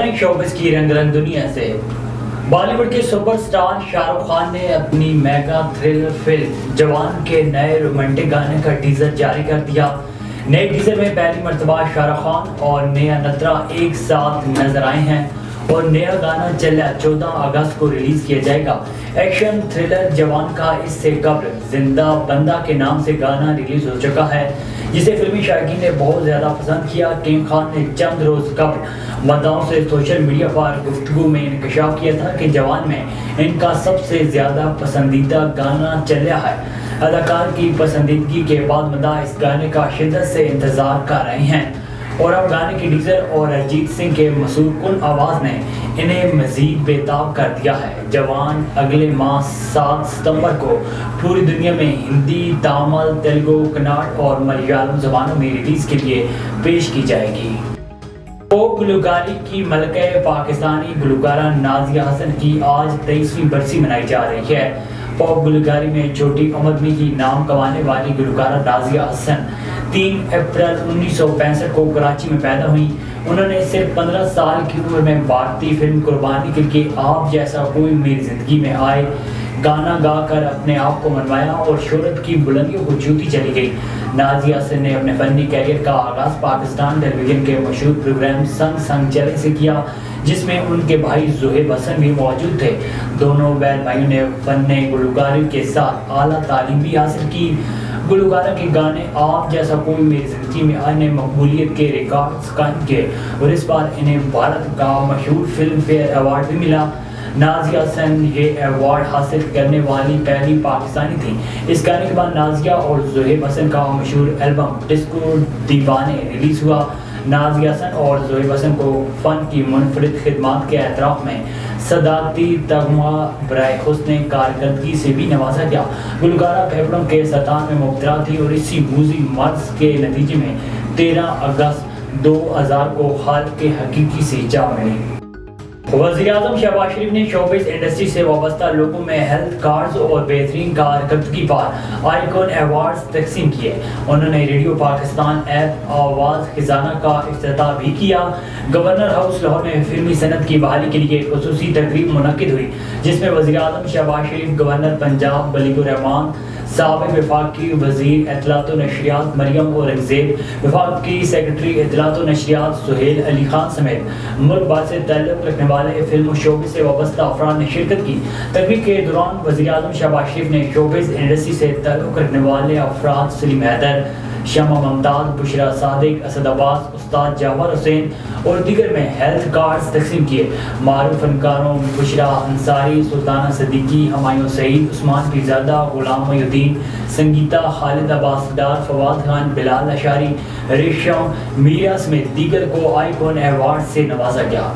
خبریں شوبز کی رنگ رنگ دنیا سے۔ بالی ووڈ کے سپر سٹار شاہ رخ خان نے اپنی میگا تھرلر فلم جوان کے نئے رومانٹک گانے کا ٹیزر جاری کر دیا۔ نئے ٹیزر میں پہلی مرتبہ شاہ رخ خان اور نیہا نترا ایک ساتھ نظر آئے ہیں اور نیا گانا چلیا 14 اگست کو ریلیز کیا جائے گا۔ ایکشن تھرلر جوان کا اس سے قبل زندہ بندہ کے نام سے گانا ریلیز ہو چکا ہے، جسے فلمی شائقین نے بہت زیادہ پسند کیا۔ کنگ خان نے چند روز قبل مداحوں سے سوشل میڈیا پر گفتگو میں انکشاف کیا تھا کہ جوان میں ان کا سب سے زیادہ پسندیدہ گانا چلیا ہے۔ اداکار کی پسندیدگی کے بعد مداح اس گانے کا شدت سے انتظار کر رہے ہیں اور اب گانے کے ٹیزر اور ارجیت سنگھ کے مسحور کن آواز نے انہیں مزید بےتاب کر دیا ہے۔ جوان اگلے ماہ 7 ستمبر کو پوری دنیا میں ہندی، تامل، تیلگو، کناڑ اور ملیالم زبانوں میں ریلیز کے لیے پیش کی جائے گی۔ پوپ گلوکاری کی ملکہ پاکستانی گلوکارہ نازیہ حسن کی آج 23ویں برسی منائی جا رہی ہے۔ پوپ گلوکاری میں چھوٹی عمر میں ہی نام کمانے والی گلوکارہ نازیہ حسن 3 اپریل 1965 کو کراچی میں پیدا ہوئی۔ انہوں نے صرف 15 سال کی عمر میں بھارتی فلم قربانی کر کے آپ جیسا کوئی میری زندگی میں آئے گانا گا کر اپنے آپ کو منوایا اور شہرت کی بلندیوں کو چھوتی چلی گئی۔ نازیہ حسن نے اپنے فنی کیریئر کا آغاز پاکستان ٹیلی ویژن کے مشہور پروگرام سنگ سنگ چلے سے کیا، جس میں ان کے بھائی زہیب حسن بھی موجود تھے۔ دونوں بہن بھائیوں نے فن گلوکاری کے ساتھ اعلیٰ تعلیم بھی حاصل کی۔ گلوکارہ کے گانے آپ جیسا کوئی میری زندگی میں آنے مقبولیت کے ریکارڈز قائم کیے اور اس بار انہیں بھارت کا مشہور فلم فیئر ایوارڈ بھی ملا۔ نازیہ حسن یہ ایوارڈ حاصل کرنے والی پہلی پاکستانی تھی۔ اس گانے کے بعد نازیہ اور زہیب حسن کا مشہور البم ڈسکو دیوانے ریلیز ہوا۔ نازیہ حسن اور زہیب حسن کو فن کی منفرد خدمات کے اعتراف میں صدارتی تمغہ برائے حسن کارکردگی سے بھی نوازا گیا۔ گلوکارہ پھیپھڑوں کے سرطان میں مبتلا تھی اور اسی موذی مرض کے نتیجے میں 13 اگست 2000 کو خالق حقیقی سے جا ملی۔ وزیراعظم شہباز شریف نے شوبز انڈسٹری سے وابستہ لوگوں میں ہیلتھ کارڈز اور بہترین کارکردگی پر آئیکن ایوارڈز تقسیم کیے۔ انہوں نے ریڈیو پاکستان ایپ آواز خزانہ کا افتتاح بھی کیا۔ گورنر ہاؤس لاہور میں فلمی صنعت کی بحالی کے لیے ایک خصوصی تقریب منعقد ہوئی، جس میں وزیراعظم شہباز شریف، گورنر پنجاب بلیغ الرحمان، سابق وفاقی وزیر اطلاعات و نشریات مریم اورنگزیب، وفاقی سیکرٹری اطلاعات و نشریات سہیل علی خان سمیت ملک بھر سے تعلق رکھنے والے فلم و شوبز سے وابستہ افراد نے شرکت کی۔ تقریب کے دوران وزیراعظم شہباز شریف نے شوبز انڈسٹری سے تعلق رکھنے والے افراد سلیم حیدر، شمع ممتاز، بشرا صادق، اسد عباس، استاد جعفر حسین اور دیگر میں ہیلتھ کارڈز تقسیم کیے۔ معروف فنکاروں بشرا انصاری، سلطانہ صدیقی، ہمایوں سعید، عثمان پیرزادہ، غلام محی الدین، سنگیتا، خالد عباس ڈار، فواد خان، بلال اشاری، ریشم میرا سمیت دیگر کو آئیکن ایوارڈ سے نوازا گیا۔